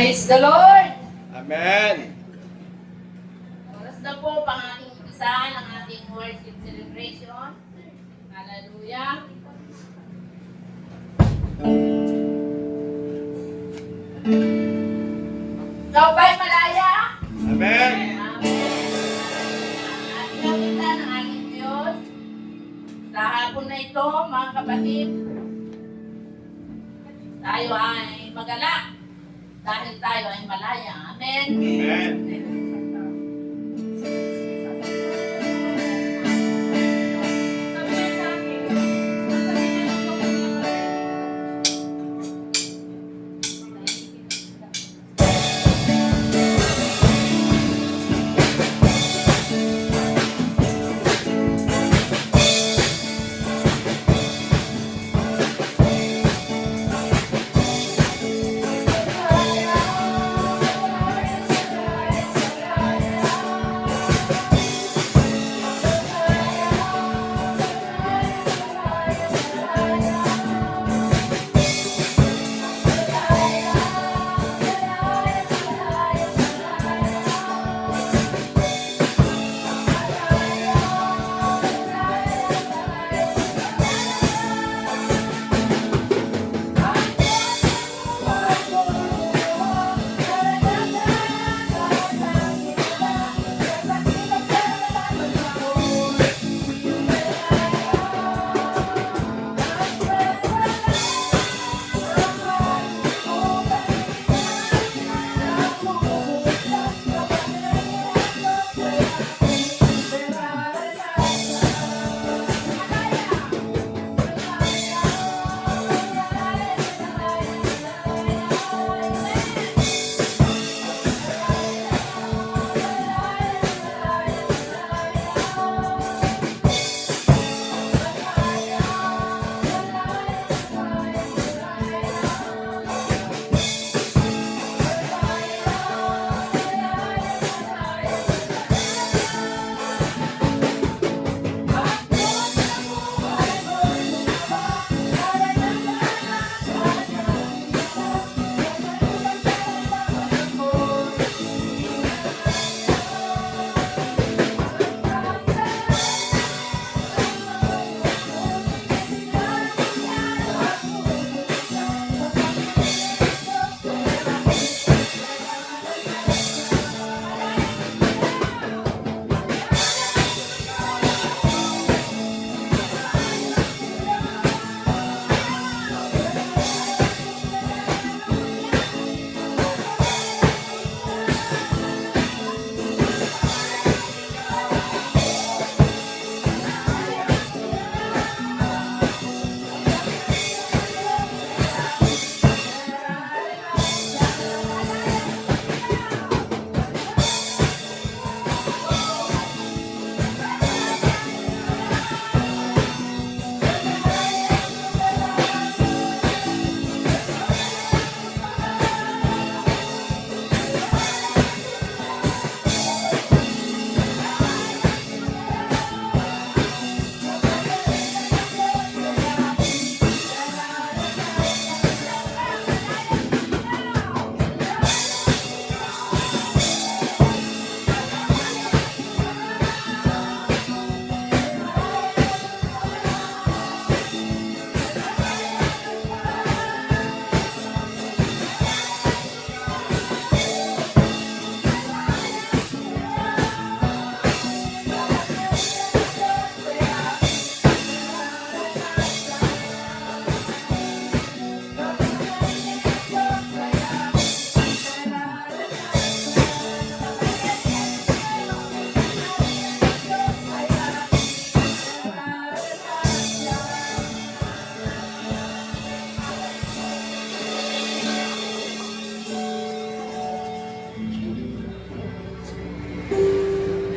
Praise the Lord! Amen. Oras na po pang ating umpisahan ang ating worship celebration. Hallelujah! Ikaw ba'y malaya? Amen. Amen. At nakita ng ating Diyos sa hapon na ito, mga kapatid, tayo ay magalak dahil tayo ay malaya. Amen. Amen.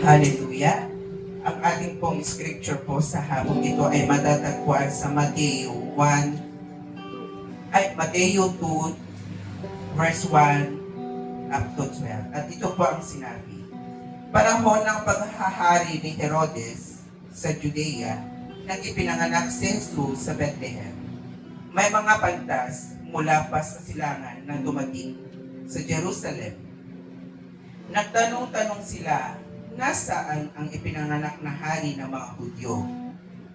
Hallelujah! Ang ating pong scripture po sa hapon ito ay matatagpuan sa Mateo 2, verse 1 up to 12. At ito po ang sinabi. Panahon ng paghahari ni Herodes sa Judea nang ipinanganak si Jesus sa Bethlehem. May mga pantas mula pa sa silangan na dumating sa Jerusalem. Nagtanong-tanong sila, nasaan ang ipinanganak na hari ng mga Hudyo?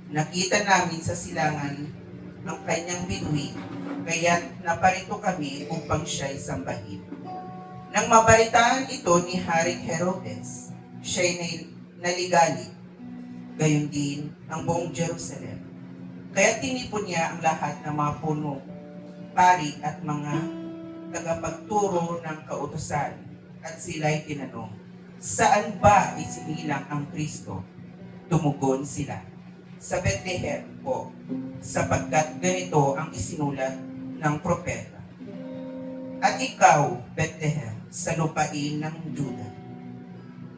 Nakita namin sa silangan ang kanyang bituin, kaya't naparito kami upang siya'y sambahin. Nang mabalitaan ito ni Haring Herodes, siya'y naligalig, gayon din ang buong Jerusalem. Kaya tinipon niya ang lahat ng mga puno, pari at mga tagapagturo ng kautusan, at sila'y tinanong, saan ba isinilang ang Kristo? Tumugon sila, sa Bethlehem po, sapagkat ganito ang isinulat ng propeta. At ikaw, Bethlehem, sa lupain ng Juda,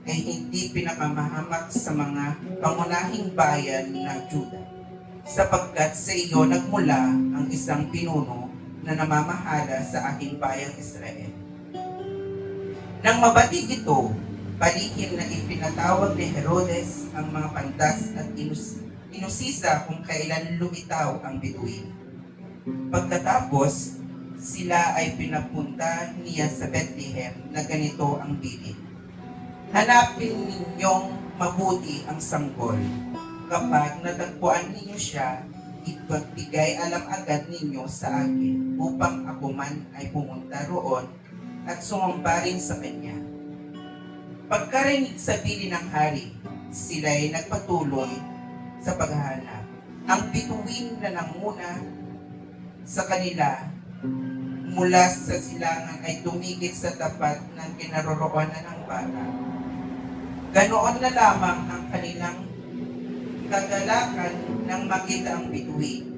ay hindi pinakamahamak sa mga pangunahing bayan ng Juda, sapagkat sa iyo nagmula ang isang pinuno na namamahala sa aking bayang Israel. Nang mabatig ito, palihim na ipinatawag ni Herodes ang mga pantas at inusisa kung kailan lumitaw ang bituin. Pagkatapos, sila ay pinapunta niya sa Bethlehem na ganito ang bilin. Hanapin ninyong mabuti ang sanggol. Kapag natagpuan ninyo siya, ipagbigay alam agad ninyo sa akin upang ako man ay pumunta roon at sumamba rin sa kanya. Pagkarinig sa bilin ng hari, sila'y nagpatuloy sa paghahanap. Ang bituin na nanguna sa kanila mula sa silangan ay tumigit sa tapat ng kinaroroonan ng bata. Ganoon na lamang ang kanilang kagalakan nang makita ang bituin.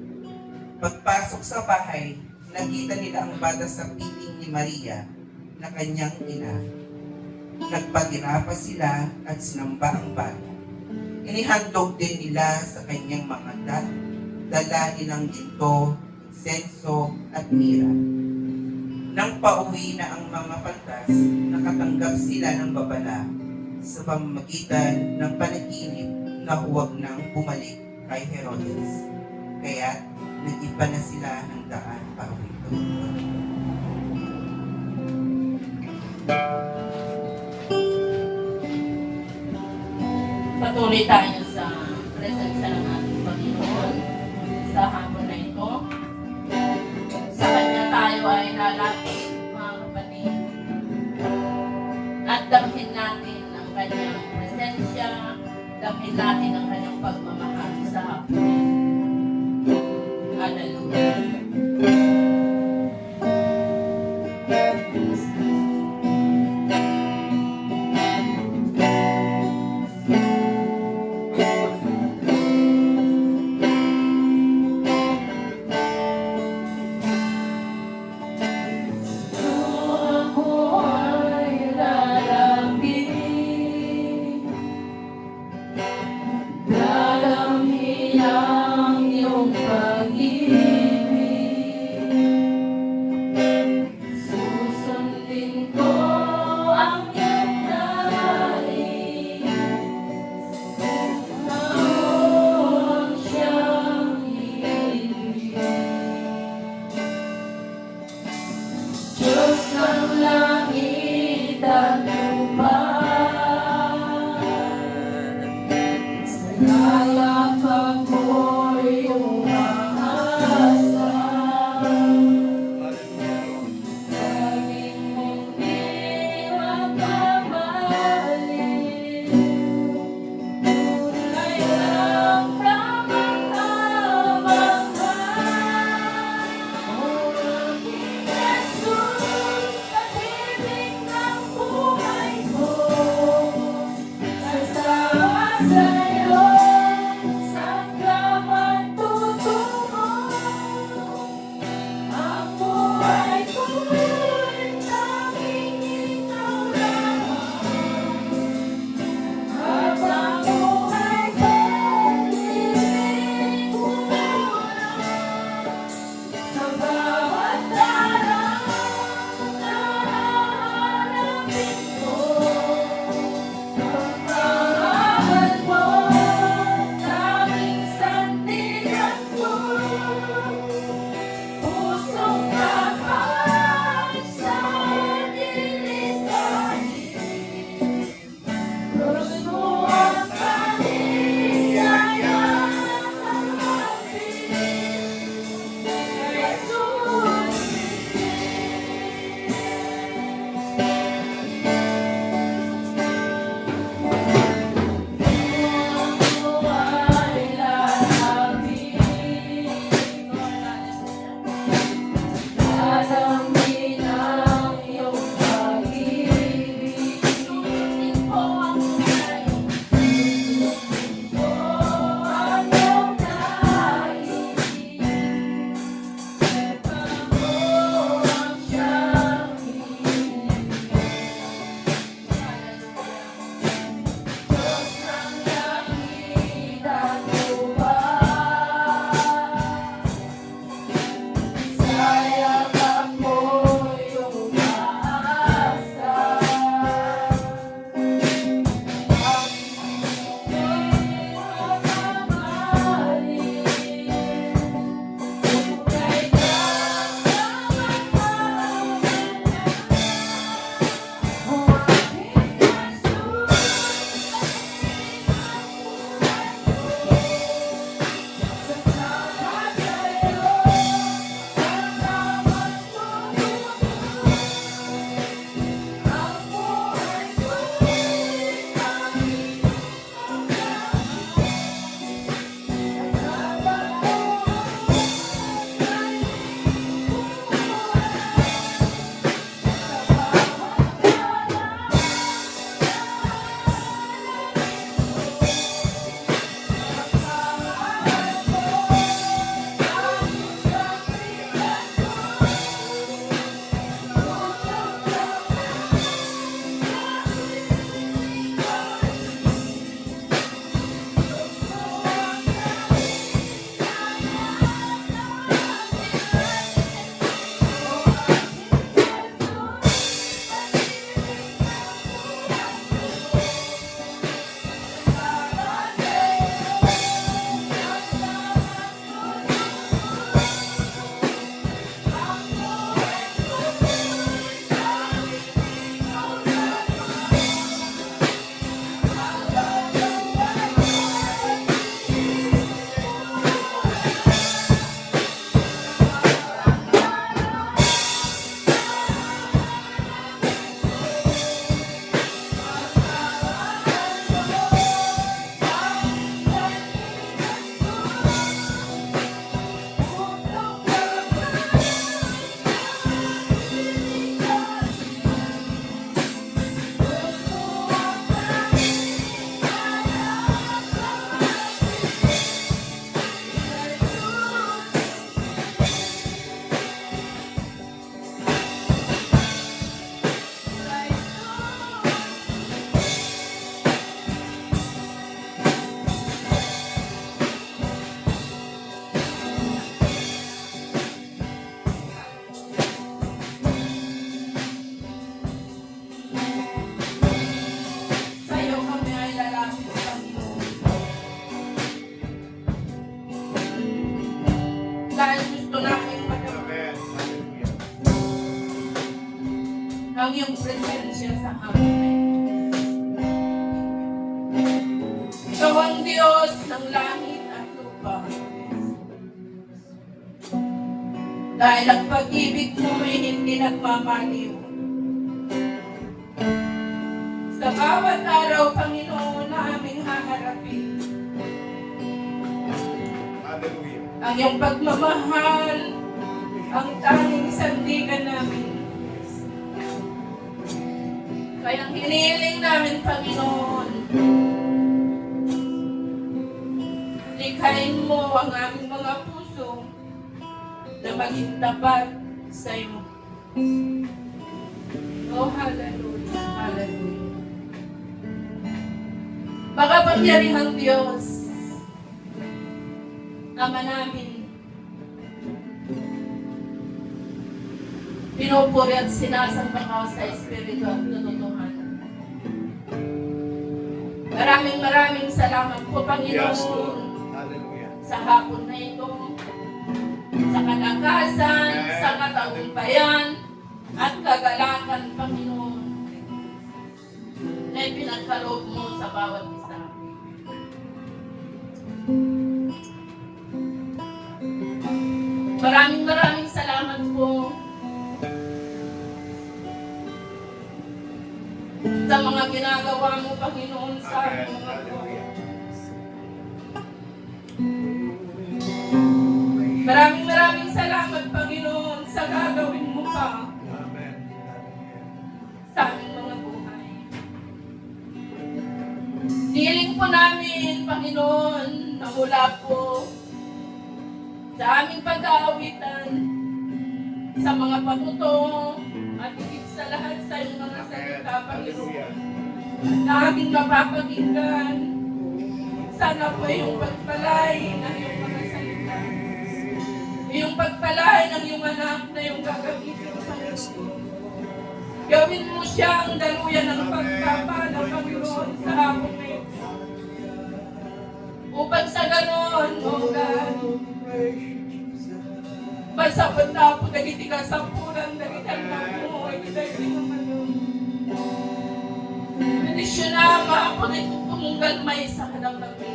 Pagpasok sa bahay, nakita nila ang bata sa piling ni Maria na kanyang ina. Nagpatira pa sila at sinamba ang bata. Inihandog din nila sa kanyang mga dala nilang ginto, insenso at mira. Nang pauwi na ang mga pantas, nakatanggap sila ng babala sa pamamagitan ng panaginip na huwag nang bumalik kay Herodes. Kaya nag-iba na sila ng daan pauwi doon. Patuloy tayo sa presensya ng ating Panginoon sa hapon na ito. Sa Kanya tayo ay lalapit, mga kapatid. At damhin natin ang Kanyang presensya, damhin natin ang Kanyang pagmamahal sa hapon na ito. Hallelujah. La ang iyong presensya sa amin. Ikaw ang Diyos ng langit at lupa. Dahil ang pag-ibig mo ay hindi nagmamaliw. Sa bawat araw, Panginoon, na aming haharapin. Hallelujah. Ang iyong pagmamahal, ang tanging sandigan namin. Kaya ang hinihiling namin, Panginoon, likhain mo ang aming mga puso na maging tapat sa iyo. Oh, hallelujah, hallelujah. Makapangyarihang Diyos, Ama namin, pinupuri at sinasamba ka sa Espiritu at katotohanan. Maraming salamat po, Panginoon, Yes, Lord. Hallelujah. sa hapon na ito, sa kalakasan, sa katagumpayan, at kagalakan, Panginoon, na ipinagkaloob mo sa bawat isa. Maraming salamat po sa mga ginagawa mo, Panginoon, sa Amen. aming mga buhay. Hallelujah. Maraming salamat, Panginoon, sa gagawin mo pa Amen. sa aming mga buhay. Hiling po namin, Panginoon, na mula po sa aming pag-aawitan, sa mga patutong, at higit sa lahat sa iyong mga salita, Panginoon, Hallelujah. na aming mapapakinggan. Sana po iyong pagpalay ng iyong mga salita. Iyong pagpalay ng iyong anak na iyong gagamitin, Panginoon. Gawin mo siyang daluyan ng pagpapala, Panginoon, sa hapon na ito. Upang sa ganon, O God, masapot na po dagiti ka sa purang dagitan mo, ay dagiti naman yun. Bendisyon na maapon ay tumunggal may sa kadang kami.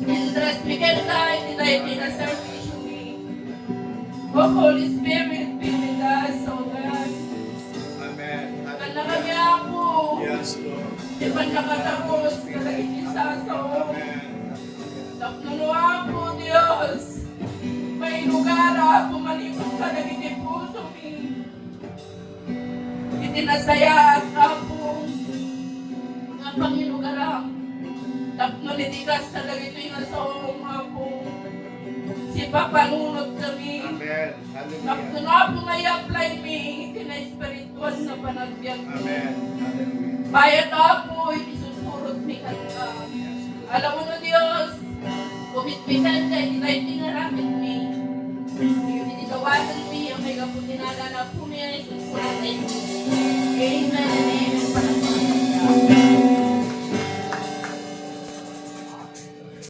Indras bigyan tayo, tinay na servisyo ni. O Holy Spirit, be with us, O God. Amen. Kanda kami ako, Yes, Lord. di ba nakatapos, kalagit isa sa o. Amen. Tapno ako, Diyos. May lugar ako malibot ka na puso mi. Itinasaya at ako nga Panginoon. Tapno nitigas talaga ito yung asaong ako. Si Papanunod kami. Amen. Tapno Hallelujah. ako may apply mi. Itina-espiritual na panagbiag mo. Amen. Hallelujah. Bayat ako, isusurot mi kanta. Alam mo na Diyos, kumitbisan ka, tinaramin mi. Tinitawasan mi, ang may kaputinala na po niya, Jesus Christ.